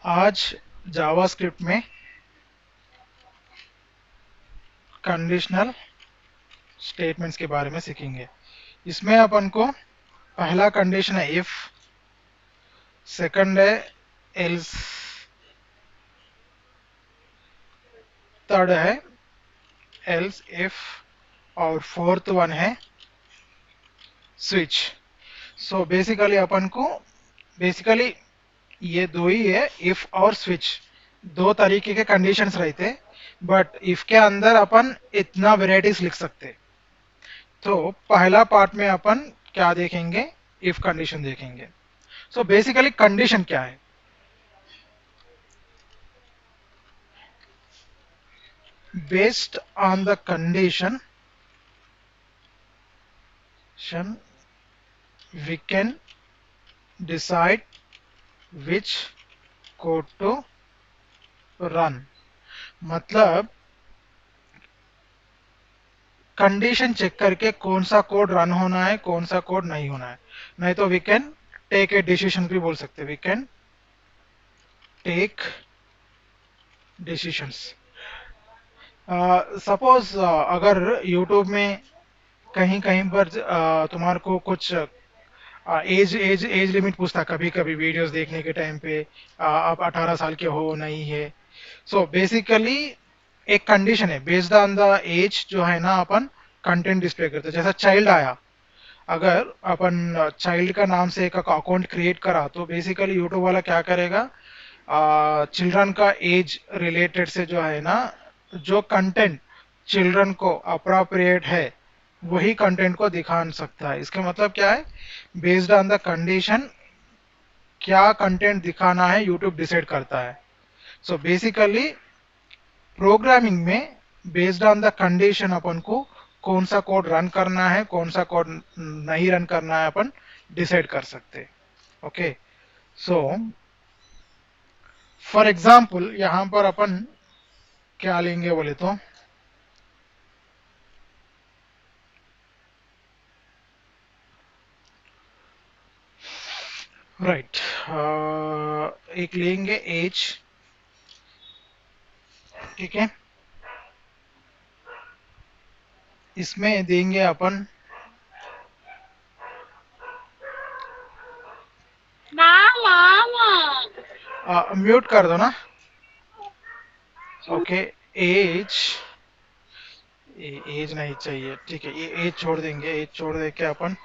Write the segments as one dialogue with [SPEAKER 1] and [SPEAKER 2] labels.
[SPEAKER 1] आज जावास्क्रिप्ट में conditional statements के बारे में सीखेंगे। इसमें अपन को पहला कंडीशन है इफ, सेकंड है एल्स, थर्ड है एल्स इफ और फोर्थ वन है स्विच। सो बेसिकली अपन को बेसिकली ये दो ही है, इफ और स्विच। दो तरीके के कंडीशंस रहते, बट इफ के अंदर अपन इतना वेराइटीज लिख सकते। तो पहला पार्ट में अपन क्या देखेंगे, इफ कंडीशन देखेंगे। सो बेसिकली कंडीशन क्या है, based on the condition we can decide which code to run। मतलब कंडीशन चेक करके कौन सा कोड रन होना है, कौन सा कोड नहीं होना है। नहीं तो we can take a decision भी बोल सकते, we can take decisions. Suppose अगर YouTube में कहीं कहीं पर तुम्हारे को कुछ एज एज एज लिमिट पूछता, कभी कभी वीडियोस देखने के टाइम पे आप 18 साल के हो नहीं है। सो बेसिकली एक कंडीशन है, बेस्ड ऑन द एज जो है ना अपन कंटेंट डिस्प्ले करते हैं। जैसा चाइल्ड आया, अगर अपन चाइल्ड का नाम से एक अकाउंट क्रिएट करा तो बेसिकली यूट्यूब वाला क्या करेगा, चिल्ड्रन का एज रिलेटेड से जो है ना, जो कंटेंट चिल्ड्रन को अप्रोप्रिएट है वही कंटेंट को दिखा सकता है। इसका मतलब क्या है, बेस्ड ऑन द कंडीशन क्या कंटेंट दिखाना है यूट्यूब डिसाइड करता है। सो बेसिकली प्रोग्रामिंग में बेस्ड ऑन द कंडीशन अपन को कौन सा कोड रन करना है, कौन सा कोड नहीं रन करना है, अपन डिसाइड कर सकते। ओके, सो फॉर एग्जांपल यहां पर अपन क्या लेंगे बोले तो, राइट एक लेंगे एज, ठीक है। इसमें देंगे अपन, म्यूट कर दो ना। ओके, एज, एज नहीं चाहिए, ठीक है, ये एज छोड़ देंगे, एज छोड़ दे के अपन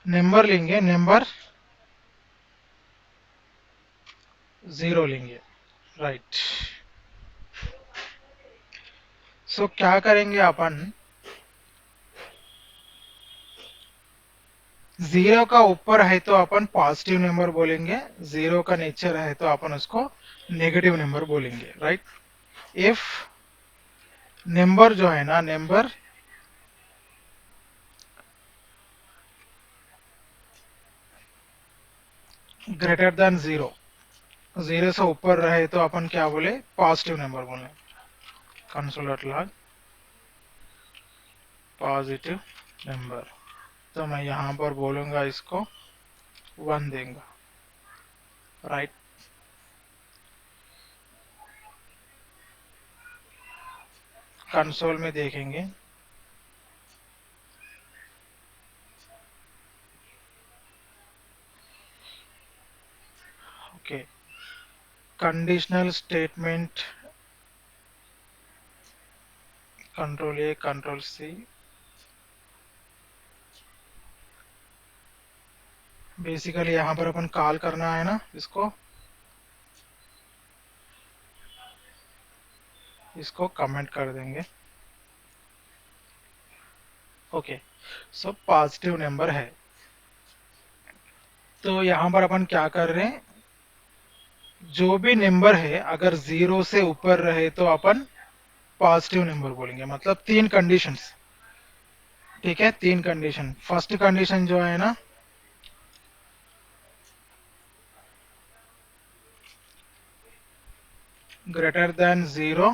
[SPEAKER 1] नंबर लेंगे, नंबर 0 लेंगे, राइट। सो क्या करेंगे अपन, 0 का ऊपर है तो अपन पॉजिटिव नंबर बोलेंगे, 0 का नेचर है तो अपन उसको नेगेटिव नंबर बोलेंगे, राइट। इफ नंबर जो है ना, नंबर ग्रेटर देन 0, 0 से ऊपर रहे तो अपन क्या बोले, पॉजिटिव नंबर बोले। Console dot log positive number, तो मैं यहां पर बोलूंगा इसको 1 देंगे, राइट। कंसोल में देखेंगे, okay, conditional statement control A control C, basically यहां पर अपन कॉल करना है ना इसको, इसको कमेंट कर देंगे। ओके, सो पॉजिटिव नंबर है। तो यहां पर अपन क्या कर रहे हैं, जो भी नंबर है अगर 0 से ऊपर रहे तो अपन पॉजिटिव नंबर बोलेंगे। मतलब 3 कंडीशंस, ठीक है, 3 कंडीशन। फर्स्ट कंडीशन जो है ना, greater than 0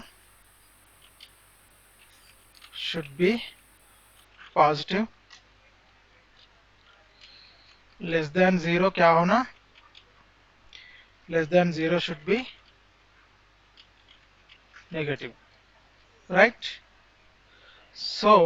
[SPEAKER 1] should be positive, less than zero क्या होना, less than zero should be negative, right. So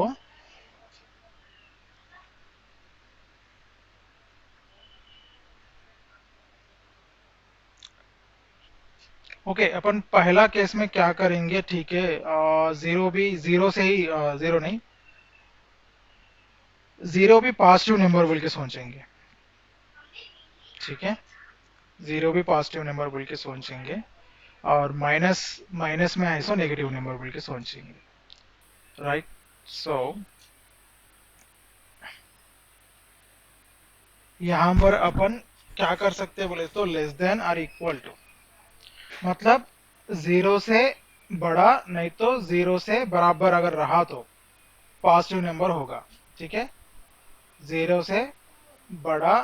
[SPEAKER 1] okay, अपन पहला केस में क्या करेंगे, ठीक है, जीरो भी जीरो से ही, जीरो नहीं, जीरो भी पॉजिटिव नंबर बोल के सोचेंगे, ठीक है, जीरो भी पॉजिटिव नंबर बोल के सोचेंगे, और माइनस माइनस में ऐसा नेगेटिव नंबर बोल के सोचेंगे, राइट। सो यहाँ पर अपन क्या कर सकते हैं बोले तो लेस देन और इक्वल टू, मतलब जीरो से बड़ा नहीं तो जीरो से बराबर अगर रहा तो पॉजिटिव नंबर होगा, ठीक है, जीरो से बड़ा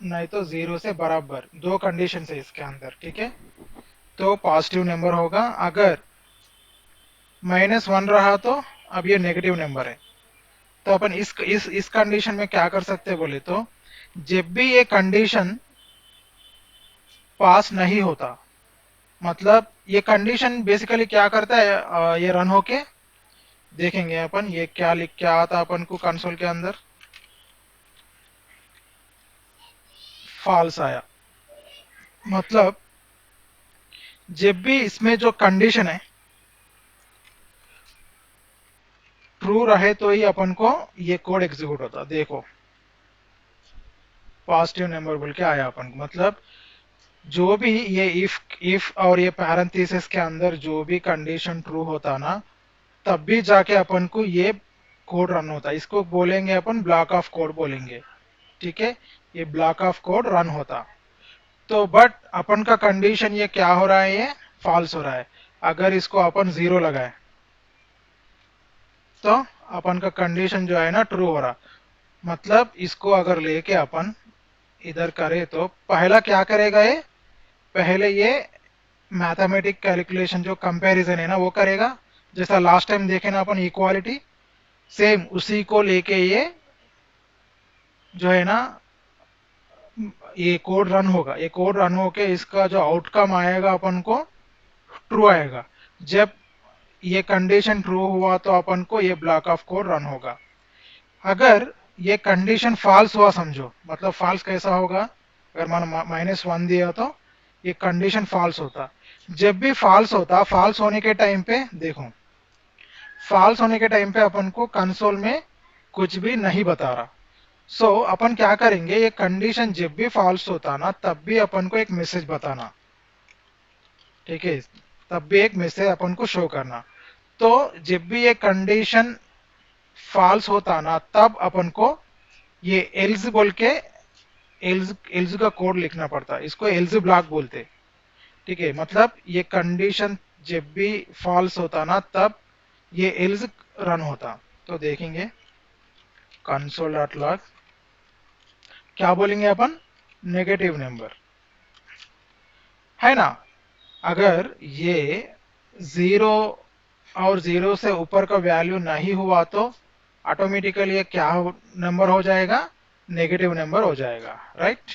[SPEAKER 1] नहीं तो जीरो से बराबर, दो कंडीशन है इसके अंदर, ठीक है, तो पॉजिटिव नंबर होगा। अगर माइनस वन रहा तो अब ये नेगेटिव नंबर है, तो अपन इस कंडीशन में क्या कर सकते हैं बोले तो जब भी ये कंडीशन पास नहीं होता, मतलब ये कंडीशन बेसिकली क्या करता है, ये रन होके देखेंगे अपन ये क्या लिख क्या आता अपन को कंसोल के अंदर, फॉल्स आया, मतलब जब भी इसमें जो कंडीशन है ट्रू रहे तो ही अपन को ये कोड एग्जीक्यूट होता, देखो पॉजिटिव नंबर बोल के आया अपन को, मतलब जो भी ये इफ और ये पैरेंथेसिस के अंदर जो भी कंडीशन ट्रू होता ना, तब भी जाके अपन को ये कोड रन होता, इसको बोलेंगे अपन ब्लॉक ऑफ कोड बोलेंगे, ठीक है, ये ब्लॉक ऑफ कोड रन होता। तो बट अपन का कंडीशन ये क्या हो रहा है, ये फॉल्स हो रहा है, अगर इसको अपन जीरो लगाए तो अपन का कंडीशन जो है ना ट्रू हो रहा, मतलब इसको अगर लेके अपन इधर करे तो पहला क्या करेगा, ये पहले ये मैथमेटिक कैलकुलेशन जो कंपैरिजन है ना वो करेगा, जैसा लास्ट टाइम देखे ना अपन इक्वालिटी, सेम उसी को लेके ये जो है ना ये कोड रन होगा, ये कोड रन होके इसका जो आउटकम आएगा अपन को ट्रू आएगा। जब ये कंडीशन ट्रू हुआ तो अपन को ये ब्लॉक ऑफ कोड रन होगा। अगर ये कंडीशन फॉल्स हुआ समझो, मतलब फॉल्स कैसा होगा, अगर मान माइनस वन दिया तो ये कंडीशन फॉल्स होता, जब भी फॉल्स होता, फॉल्स होने के टाइम पे देखो, फॉल्स होने के टाइम पे अपन को कंसोल में कुछ भी नहीं बता रहा। सो अपन क्या करेंगे, ये कंडीशन जब भी फॉल्स होता ना तब भी अपन को एक मैसेज बताना, ठीक है, तब भी एक मैसेज अपन को शो करना। तो जब भी ये कंडीशन फॉल्स होता ना तब अपन को ये एल्स बोल के एल्स एल्स का कोड लिखना पड़ता, इसको एल्स ब्लॉक बोलते, ठीक है, मतलब ये कंडीशन जब भी फॉल्स होता ना तब ये एल्स रन होता। तो देखेंगे कंसोल डॉट लॉग, क्या बोलेंगे अपन, नेगेटिव नंबर है ना, अगर ये जीरो और जीरो से ऊपर का वैल्यू नहीं हुआ तो ऑटोमेटिकली ये क्या नंबर हो जाएगा, नेगेटिव नंबर हो जाएगा, राइट,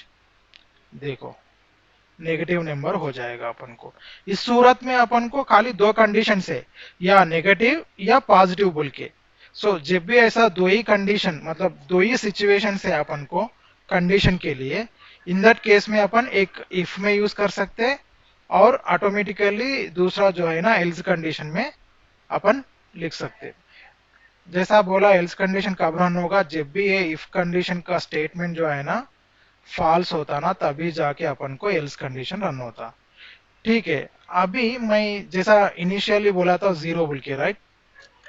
[SPEAKER 1] देखो नेगेटिव नंबर हो जाएगा अपन को। इस सूरत में अपन को खाली दो कंडीशन है, या नेगेटिव या पॉजिटिव बोल के। सो जब भी ऐसा दो ही कंडीशन, मतलब दो ही सिचुएशन है अपन को कंडीशन के लिए, इन दैट केस में अपन एक इफ में यूज कर सकते हैं, और ऑटोमेटिकली दूसरा जो है ना एल्स कंडीशन में अपन लिख सकते हैं। जैसा बोला एल्स कंडीशन कब रन होगा, जब भी ये इफ कंडीशन का स्टेटमेंट जो है ना फॉल्स होता ना तभी जाके अपन को एल्स कंडीशन रन होता, ठीक है। अभी मैं जैसा इनिशियली बोला था जीरो बोल के, राइट,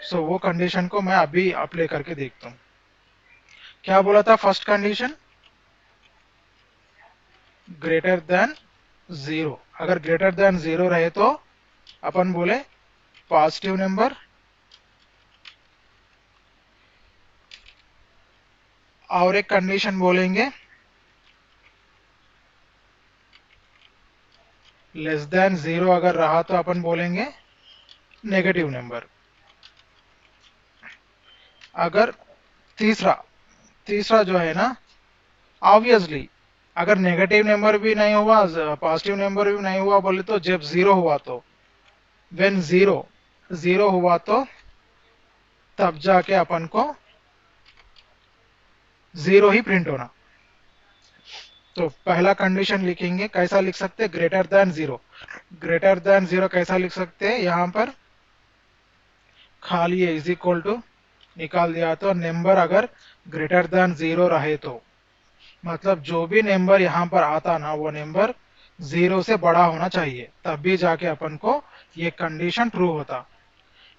[SPEAKER 1] सो वो कंडीशन को मैं अभी अप्लाई करके देखता हूँ। क्या बोला था first condition, greater than zero, अगर ग्रेटर देन जीरो रहे तो अपन बोले पॉजिटिव नंबर, और एक कंडीशन बोलेंगे लेस देन जीरो, अगर रहा तो अपन बोलेंगे नेगेटिव नंबर, अगर तीसरा तीसरा जो है ना, ऑब्वियसली अगर नेगेटिव नंबर भी नहीं हुआ, पॉजिटिव नंबर भी नहीं हुआ बोले तो जब जीरो हुआ तो, व्हेन जीरो जीरो हुआ तो तब जाके अपन को जीरो ही प्रिंट होना। तो पहला कंडीशन लिखेंगे, कैसा लिख सकते हैं, greater than zero. Greater than zero कैसा लिख सकते हैं, यहां पर खाली इज इक्वल टू निकाल दिया तो नंबर अगर ग्रेटर देन जीरो रहे तो, मतलब जो भी नंबर यहाँ पर आता ना वो नंबर जीरो से बड़ा होना चाहिए, तब भी जाके अपन को ये कंडीशन ट्रू होता।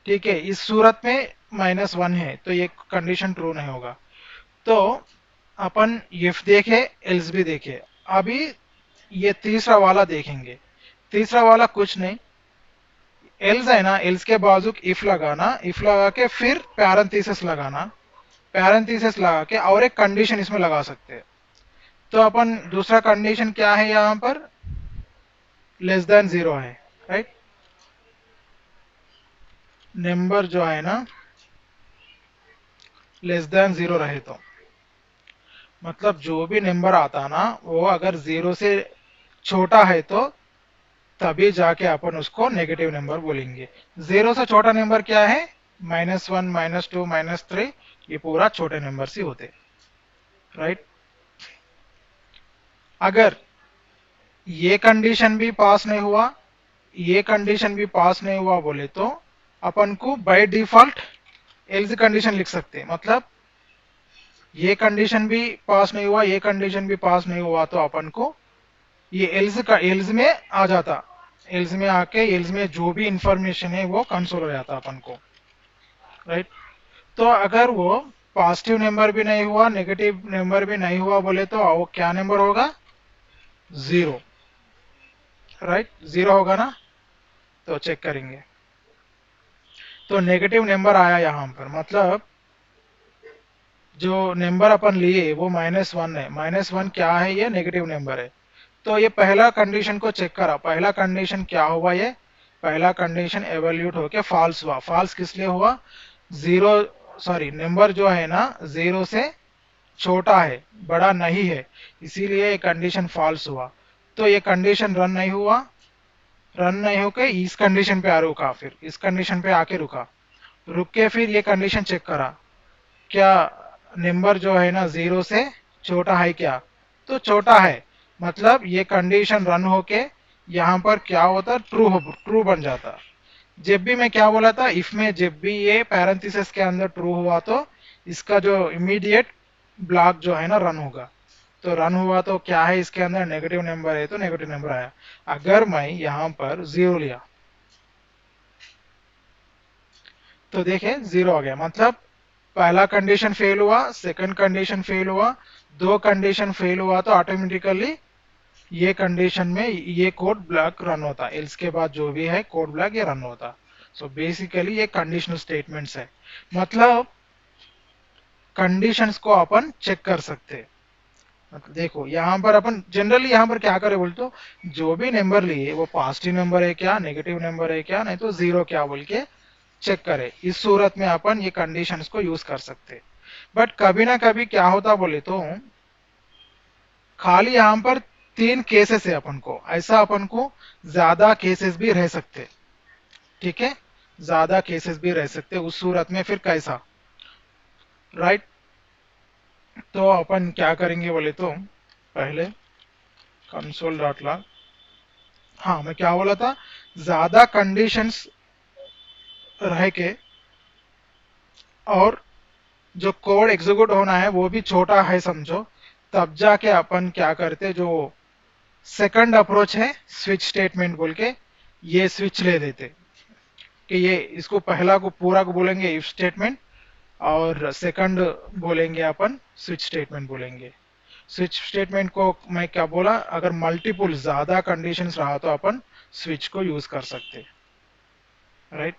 [SPEAKER 1] ठीक है, इस सूरत में -1 है तो ये कंडीशन ट्रू नहीं होगा। तो अपन इफ देखे, एल्स भी देखे। अभी ये तीसरा वाला देखेंगे। तीसरा वाला कुछ नहीं, एल्स है ना, एल्स के बाजू इफ लगाना, इफ लगा के फिर पैरेंथेसिस लगाना, पैरेंथेसिस लगा के और एक कंडीशन इसमें लगा सकते हैं। तो अपन दूसरा कंडीशन क्या है यहाँ पर, लेस देन जीरो है, राइट। नंबर जो है ना लेस देन जीरो रहे तो, मतलब जो भी नंबर आता ना वो अगर जीरो से छोटा है तो तभी जाके अपन उसको नेगेटिव नंबर बोलेंगे। जीरो से छोटा नंबर क्या है, -1, -2, -3, ये पूरा छोटे नंबर ही होते, राइट। अगर ये कंडीशन भी पास नहीं हुआ, ये कंडीशन भी पास नहीं हुआ बोले तो अपन को बाय डिफॉल्ट एल्स कंडीशन लिख सकते हैं। मतलब ये कंडीशन भी पास नहीं हुआ, ये कंडीशन भी पास नहीं हुआ तो अपन को ये एल्स का एल्स में आ जाता, एल्स में आके एल्स में जो भी इंफॉर्मेशन है वो कंसोल हो जाता अपन को, राइट। तो अगर वो पॉजिटिव नंबर भी नहीं हुआ, नेगेटिव नंबर भी नहीं हुआ बोले तो वो क्या नंबर होगा, जीरो, राइट, जीरो होगा ना। तो चेक करेंगे, तो नेगेटिव नंबर आया यहाँ पर, मतलब जो नंबर अपन लिए वो -1 है। -1 क्या है, ये नेगेटिव नंबर है। तो ये पहला कंडीशन को चेक करा, पहला कंडीशन क्या हुआ, ये पहला कंडीशन एवेल्यूट होके फॉल्स हुआ। फॉल्स किस लिए हुआ, जीरो, सॉरी, नंबर जो है ना जीरो से छोटा है, बड़ा नहीं है, इसीलिए ये कंडीशन फॉल्स हुआ। तो ये कंडीशन रन नहीं हुआ, रन नहीं होके इस कंडीशन पे आ रुका, फिर इस कंडीशन पे आके रुका, रुक के फिर ये कंडीशन चेक करा, क्या नंबर जो है ना जीरो से छोटा है क्या, तो छोटा है। मतलब ये कंडीशन रन होके यहाँ पर क्या होता, ट्रू ट्रू बन जाता। जब भी मैं क्या बोला था, इफ में जब भी ये पैरेंथेसिस के अंदर ट्रू हुआ तो इसका जो इमीडिएट ब्लॉक जो है ना रन होगा। तो रन हुआ तो क्या है, इसके अंदर नेगेटिव नंबर है तो नेगेटिव नंबर आया। अगर मैं यहाँ पर जीरो लिया तो देखे जीरो आ गया, मतलब पहला कंडीशन फेल हुआ, सेकंड कंडीशन फेल हुआ, दो कंडीशन फेल हुआ तो ऑटोमेटिकली ये कंडीशन में ये कोड ब्लॉक रन होता, एल्स के बाद जो भी है कोड ब्लॉक ये रन होता। सो बेसिकली ये कंडीशनल स्टेटमेंट्स है, मतलब कंडीशंस को अपन चेक कर सकते हैं। मतलब देखो यहाँ पर अपन जनरली यहाँ पर क्या करें बोल तो, जो भी नंबर लिए वो पॉजिटिव नंबर है क्या, नेगेटिव नंबर है क्या, नहीं तो जीरो क्या बोल के चेक करें। इस सूरत में अपन ये कंडीशंस को यूज कर सकते हैं। बट कभी ना कभी क्या होता बोले तो, खाली यहाँ पर तीन केसेस है अपन को, ऐसा अपन को ज्यादा केसेस भी रह सकते, ठीक है, ज्यादा केसेस भी रह सकते, उस सूरत में फिर कैसा, राइट। तो अपन क्या करेंगे बोले तो, पहले कंसोल डॉट लॉग, हाँ मैं क्या बोला था, ज्यादा कंडीशंस रह के और जो कोड एग्जीक्यूट होना है वो भी छोटा है समझो, तब जाके अपन क्या करते, जो सेकंड अप्रोच है स्विच स्टेटमेंट बोल के, ये स्विच ले देते कि ये इसको पहला को पूरा को बोलेंगे इफ स्टेटमेंट, और सेकंड बोलेंगे अपन स्विच स्टेटमेंट बोलेंगे। स्विच स्टेटमेंट को मैं क्या बोला, अगर मल्टीपुल ज्यादा कंडीशंस रहा तो अपन स्विच को यूज कर सकते, right.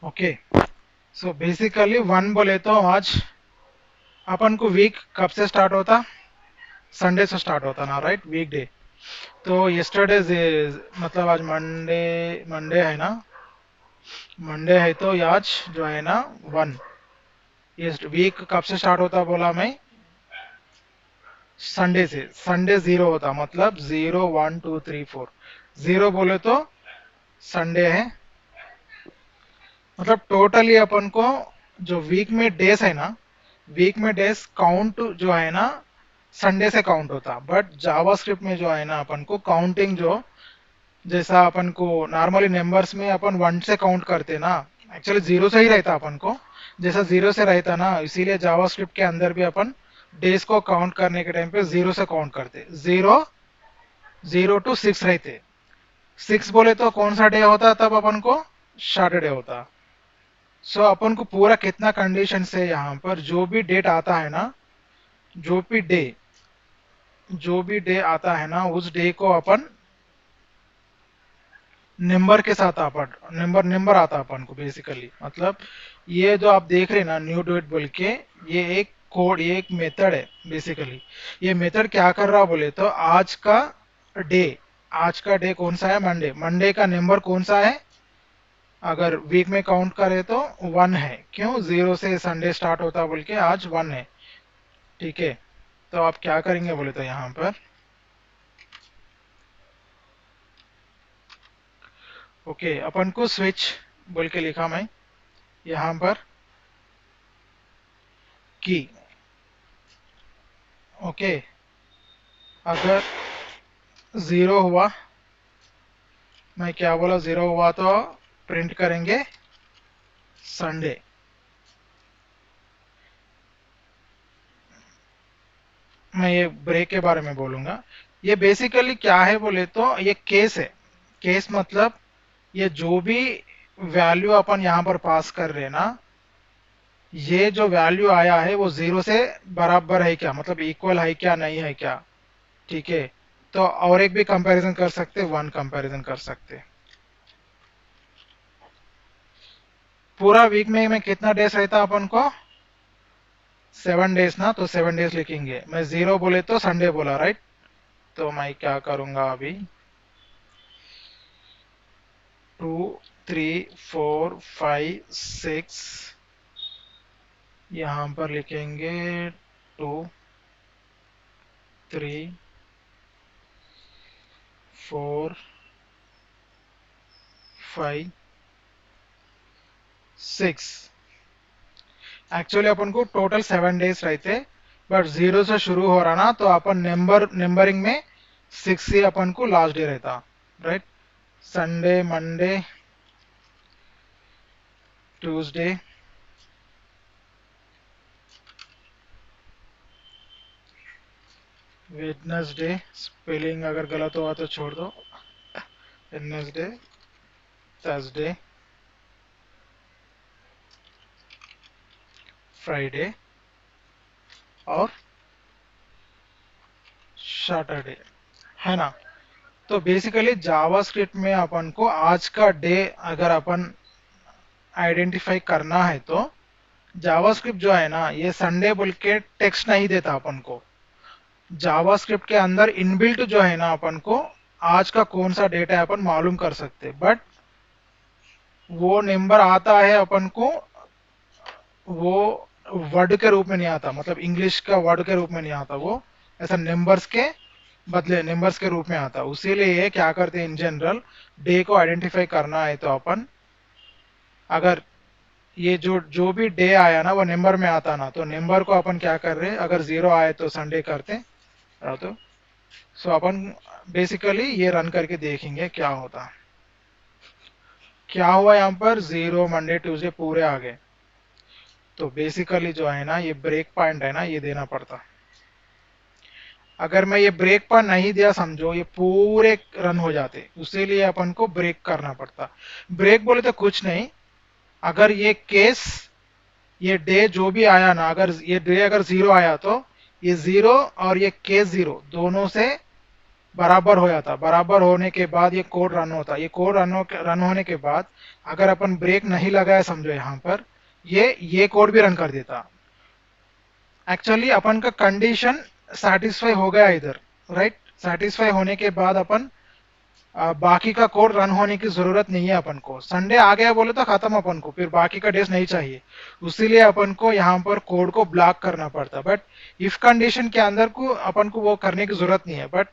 [SPEAKER 1] Okay, so basically one बोले तो आज अपन को वीक कब से स्टार्ट होता? संडे से स्टार्ट होता ना, राइट? Week day. तो यस्टरडे मतलब आज मंडे, मंडे है ना? मंडे है तो आज जो है ना वन, ये वीक कब से स्टार्ट होता बोला मैं? संडे से। संडे जीरो होता, मतलब 0 1 2 3 4। जीरो बोले तो संडे है, मतलब टोटली अपन को जो वीक में डेज है ना, वीक में डेज काउंट जो है ना संडे से काउंट होता। बट जावास्क्रिप्ट में जो है ना अपन को काउंटिंग जो, जैसा अपन को नॉर्मली नंबर्स में अपन वन से काउंट करते ना, एक्चुअली जीरो से ही रहता अपन को, जैसा जीरो से रहता ना, इसीलिए जावास्क्रिप्ट के अंदर भी अपन डेज को काउंट करने के टाइम पे जीरो से काउंट करते। जीरो, 0 to 6 रहते। 6 बोले तो कौन सा डे होता तब अपन को? सैटरडे होता। सो अपन को पूरा कितना कंडीशन से यहाँ पर जो भी डेट आता है ना, जो भी डे, जो भी डे आता है ना उस डे को अपन नंबर के साथ अपन नंबर नंबर आता अपन को बेसिकली। मतलब ये जो आप देख रहे हैं ना न्यू डेट बोल के, ये एक कोड, ये एक मेथड है बेसिकली। ये मेथड क्या कर रहा बोले तो आज का डे, आज का डे कौन सा है? मंडे। मंडे का नंबर कौन सा है? अगर वीक में काउंट करें तो वन है। क्यों? जीरो से संडे स्टार्ट होता बोल के आज वन है। ठीक है, तो आप क्या करेंगे बोले तो यहाँ पर ओके, अपन को स्विच बोल के लिखा मैं यहाँ पर की। ओके, अगर जीरो हुआ, मैं क्या बोला, जीरो हुआ तो प्रिंट करेंगे संडे। मैं ये ब्रेक के बारे में बोलूंगा। ये बेसिकली क्या है बोले तो ये केस है। केस मतलब ये जो भी वैल्यू अपन यहाँ पर पास कर रहे हैं ना, ये जो वैल्यू आया है वो जीरो से बराबर है क्या, मतलब इक्वल है क्या, नहीं है क्या। ठीक है, तो और एक भी कंपैरिजन कर सकते, वन कंपैरिजन कर सकते। पूरा वीक में कितना डेज रहता अपन को? 7 डेज ना, तो 7 डेज लिखेंगे। मैं जीरो बोले तो संडे बोला, राइट? तो मैं क्या करूंगा अभी, 2 3 4 5 6, यहाँ पर लिखेंगे 2 3 4 5 6। एक्चुअली अपन को टोटल 7 डेज रहते, बट जीरो से शुरू हो रहा ना, तो अपन नंबरिंग में 6 ही अपन को लास्ट डे रहता, right? Sunday, Monday, Tuesday, Wednesday, spelling अगर गलत हुआ तो छोड़ दो, वेडनेसडे, थर्सडे, फ्राइडे और सैटरडे, है ना? तो बेसिकली जावास्क्रिप्ट में अपन को आज का डे अगर अपन आइडेंटिफाई करना है तो जावास्क्रिप्ट जो है ना ये संडे बोल के टेक्स्ट नहीं देता अपन को। जावास्क्रिप्ट के अंदर इनबिल्ट जो है ना अपन को आज का कौन सा डेटा है अपन मालूम कर सकते, बट वो नंबर आता है अपन को, वो वर्ड के रूप में नहीं आता, मतलब इंग्लिश का वर्ड के रूप में नहीं आता, वो ऐसा नंबर्स के बदले नंबर्स के रूप में आता। उसीलिए क्या करते हैं इन जनरल, डे को आइडेंटिफाई करना है तो अपन अगर ये जो जो भी डे आया ना वो नंबर में आता ना, तो नंबर को अपन क्या कर रहे हैं, अगर जीरो आए तो संडे करते, तो सो अपन बेसिकली ये रन करके देखेंगे क्या होता। क्या हुआ यहाँ पर, जीरो, मंडे, ट्यूसडे पूरे आ गए। तो बेसिकली जो है ना ये ब्रेक पॉइंट है ना, ये देना पड़ता। अगर मैं ये ब्रेक पॉइंट नहीं दिया समझो, ये पूरे रन हो जाते, उसीलिए अपन को ब्रेक करना पड़ता। ब्रेक बोले तो कुछ नहीं, अगर ये केस, ये डे जो भी आया ना, अगर ये डे अगर जीरो आया तो ये जीरो और ये केस जीरो दोनों से बराबर हो जाता, बराबर होने के बाद ये कोड रन होता, ये कोड रन होने के बाद अगर अपन ब्रेक नहीं लगाया समझो यहाँ पर, ये कोड भी रन कर देता। एक्चुअली अपन का कंडीशन सेटिस्फाई हो गया इधर, राइट। सेटिस्फाई होने के बाद अपन बाकी का कोड रन होने की जरूरत नहीं है अपन को। संडे आ गया बोले तो खत्म, अपन को फिर बाकी का डेज नहीं चाहिए। उसीलिए अपन को यहाँ पर कोड को ब्लॉक करना पड़ता। बट इफ कंडीशन के अंदर को अपन को वो करने की जरूरत नहीं है। बट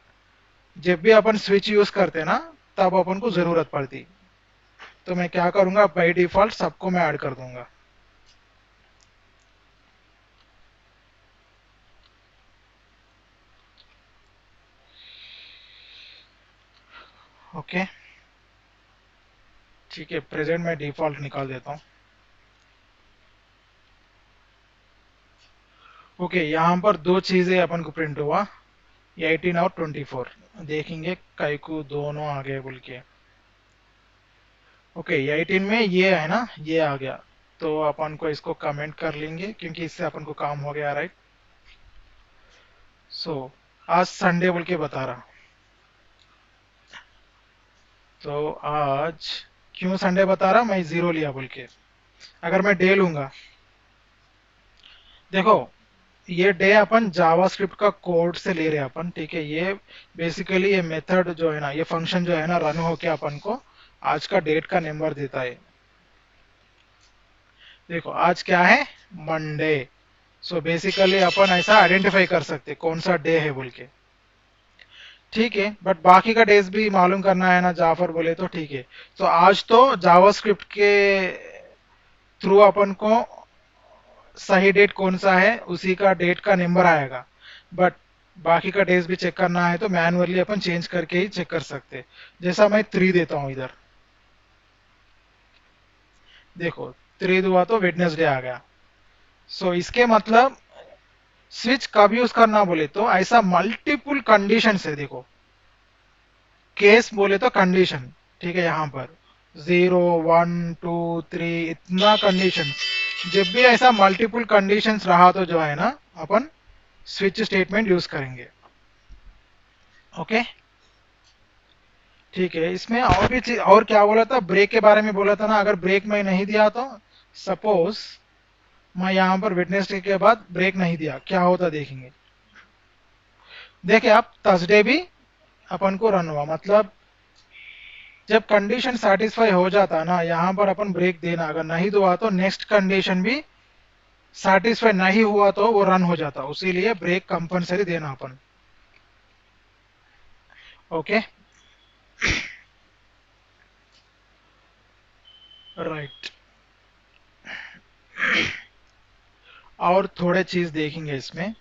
[SPEAKER 1] जब भी अपन स्विच यूज करते ना, तब अपन को जरूरत पड़ती। तो मैं क्या करूंगा, बाई डिफॉल्ट सबको मैं ऐड कर दूंगा। ओके, ठीक है, प्रेजेंट में डिफॉल्ट निकाल देता हूँ। ओके, यहाँ पर दो चीजें अपन को प्रिंट हुआ, 18 और 24। देखेंगे कई को दोनों आ गए बोल के। ओके, 18 में ये है ना, ये आ गया। तो अपन को इसको कमेंट कर लेंगे क्योंकि इससे अपन को काम हो गया, राइट। सो आज संडे बोल के बता रहा। तो आज क्यों संडे बता रहा, मैं जीरो लिया बोल के। अगर मैं डे लूंगा, देखो ये डे अपन जावास्क्रिप्ट का कोड से ले रहे हैं अपन, ठीक है। ये बेसिकली ये मेथड जो है ना, ये फंक्शन जो है ना, रन होके अपन को आज का डेट का नंबर देता है। देखो आज क्या है, मंडे। सो बेसिकली अपन ऐसा आइडेंटिफाई कर सकते कौन सा डे है बोल के, ठीक है। बट बाकी का डेज भी मालूम करना है ना जाफर बोले तो, ठीक है। तो आज तो जावास्क्रिप्ट के थ्रू अपन को सही डेट कौन सा है उसी का डेट का नंबर आएगा। बट बाकी का डेज भी चेक करना है तो मैनुअली अपन चेंज करके ही चेक कर सकते। जैसा मैं 3 देता हूं इधर, देखो 3 हुआ तो वेडनेसडे आ गया। सो इसके मतलब स्विच कब यूज करना बोले तो ऐसा मल्टीपल कंडीशन है, देखो केस बोले तो कंडीशन, ठीक है। यहाँ पर 0 1 2 3 इतना कंडीशन, जब भी ऐसा मल्टीपल कंडीशंस रहा तो जो है ना, अपन स्विच स्टेटमेंट यूज करेंगे। ओके, ठीक है। इसमें और भी चीज, और क्या बोला था, ब्रेक के बारे में बोला था ना। अगर ब्रेक मैं नहीं दिया तो सपोज मैं यहाँ पर विटनेस डे के बाद ब्रेक नहीं दिया, क्या होता देखेंगे। देखे आप, थर्सडे भी अपन को रन हुआ। मतलब जब कंडीशन सेटिस्फाई हो जाता ना, यहाँ पर अपन ब्रेक देना, अगर नहीं हुआ तो नेक्स्ट कंडीशन भी सेटिस्फाई नहीं हुआ तो वो रन हो जाता। उसीलिए ब्रेक कंपलसरी देना अपन। Okay, right. और थोड़े चीज देखेंगे इसमें,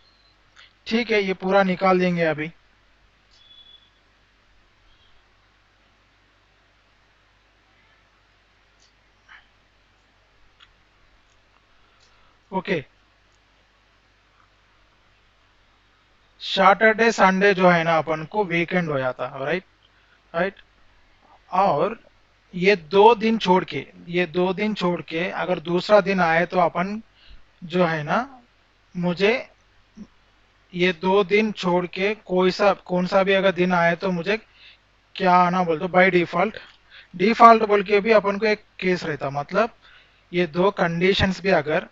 [SPEAKER 1] ठीक है। ये पूरा निकाल देंगे अभी। ओके, सैटरडे संडे जो है ना अपन को वीकेंड हो जाता, राइट। राइट। और ये 2 दिन छोड़ के, ये 2 दिन छोड़ के अगर दूसरा दिन आए तो अपन जो है ना, मुझे ये 2 दिन छोड़ के कोई सा कौन सा भी अगर दिन आए तो मुझे क्या आना बोल, तो बाय डिफॉल्ट, डिफॉल्ट बोल के भी अपन को एक केस रहता। मतलब ये दो कंडीशंस भी अगर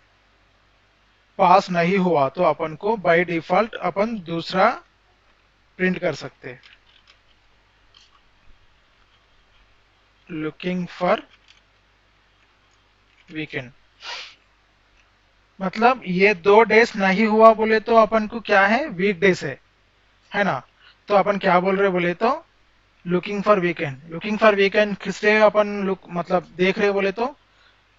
[SPEAKER 1] पास नहीं हुआ तो अपन को बाय डिफॉल्ट अपन दूसरा प्रिंट कर सकते, लुकिंग फॉर वीकेंड। मतलब ये 2 डेज नहीं हुआ बोले तो अपन को क्या है, वीक डेज है ना। तो अपन क्या बोल रहे बोले तो looking for weekend. Looking for weekend किस लिए अपन लुक मतलब देख रहे बोले तो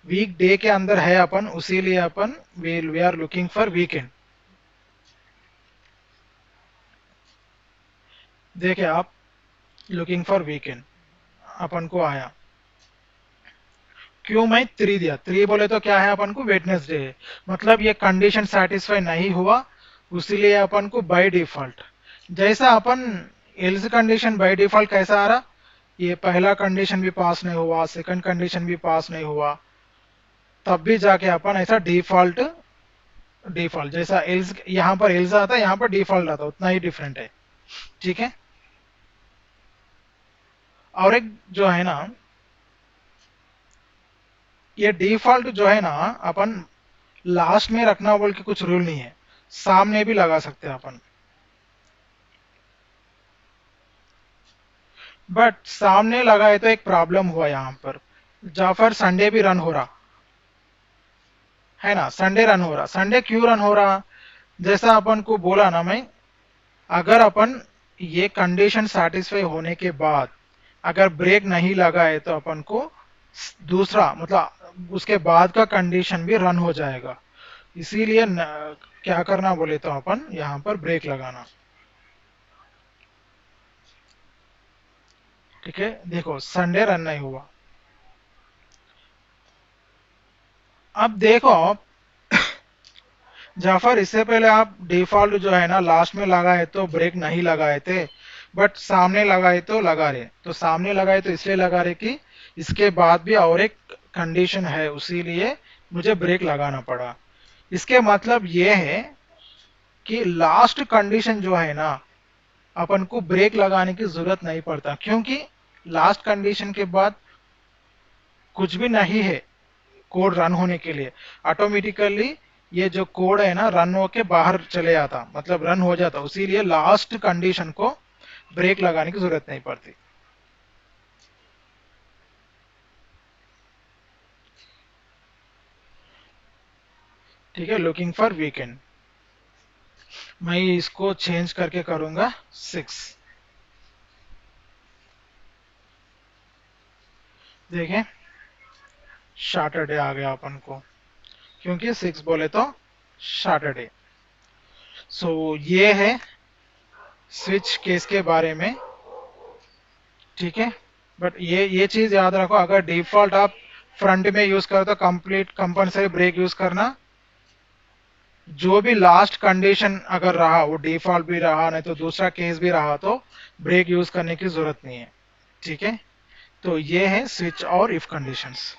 [SPEAKER 1] वीक डे के अंदर है अपन, उसीलिए अपन we are looking for weekend. देखे आप, लुकिंग फॉर वीकेंड अपन को आया। क्यों मैं 3 दिया, 3 बोले तो क्या है अपन को, वेडनेसडे है। मतलब ये कंडीशन सेटिस्फाई नहीं हुआ, उसीलिए अपन को बाय डिफॉल्ट, जैसा अपन एल्स कंडीशन बाय डिफॉल्ट कैसा आ रहा, ये पहला कंडीशन भी पास नहीं हुआ, सेकंड कंडीशन भी पास नहीं हुआ, तब भी जाके अपन ऐसा डिफॉल्ट, डिफॉल्ट जैसा एल्स यहाँ पर एल्स आता है, यहाँ पर डिफॉल्ट आता है, उतना ही डिफरेंट है, ठीक है। और एक जो है ना, ये डिफॉल्ट जो है ना, अपन लास्ट में रखना बोल के कुछ रूल नहीं है, सामने भी लगा सकते हैं अपन। बट सामने लगाए तो एक प्रॉब्लम हुआ यहाँ पर, जाफर संडे भी रन हो रहा है ना, संडे रन हो रहा, संडे क्यों रन हो रहा, जैसा अपन को बोला ना मैं, अगर अपन ये कंडीशन सेटिस्फाई होने के बाद अगर ब्रेक नहीं लगा है तो अपन को दूसरा मतलब उसके बाद का कंडीशन भी रन हो जाएगा। इसीलिए क्या करना बोले तो अपन यहाँ पर ब्रेक लगाना। ठीक है, देखो संडे रन नहीं हुआ। अब देखो जाफर, इससे पहले आप डिफॉल्ट जो है ना लास्ट में लगाए तो ब्रेक नहीं लगाए थे, बट सामने लगाए तो लगा रहे, तो सामने लगाए तो इसलिए लगा रहे कि इसके बाद भी और एक कंडीशन है, उसीलिए मुझे ब्रेक लगाना पड़ा। इसके मतलब ये है कि लास्ट कंडीशन जो है ना, अपन को ब्रेक लगाने की जरूरत नहीं पड़ता, क्योंकि लास्ट कंडीशन के बाद कुछ भी नहीं है कोड रन होने के लिए। ऑटोमेटिकली ये जो कोड है ना रन होके बाहर चले जाता, मतलब रन हो जाता, उसीलिए लास्ट कंडीशन को ब्रेक लगाने की जरूरत नहीं पड़ती। ठीक है, लुकिंग फॉर वीकेंड, मैं इसको चेंज करके करूंगा 6। देखें, सैटरडे आ गया अपन को, क्योंकि 6 बोले तो सैटरडे। सो ये है स्विच केस के बारे में। ठीक है, बट ये चीज याद रखो, अगर डिफॉल्ट आप फ्रंट में यूज करो तो कंप्लीट कंपलसरी ब्रेक यूज करना, जो भी लास्ट कंडीशन अगर रहा वो डिफॉल्ट भी रहा नहीं तो दूसरा केस भी रहा तो ब्रेक यूज करने की जरूरत नहीं है। ठीक है, तो ये है स्विच और इफ कंडीशंस।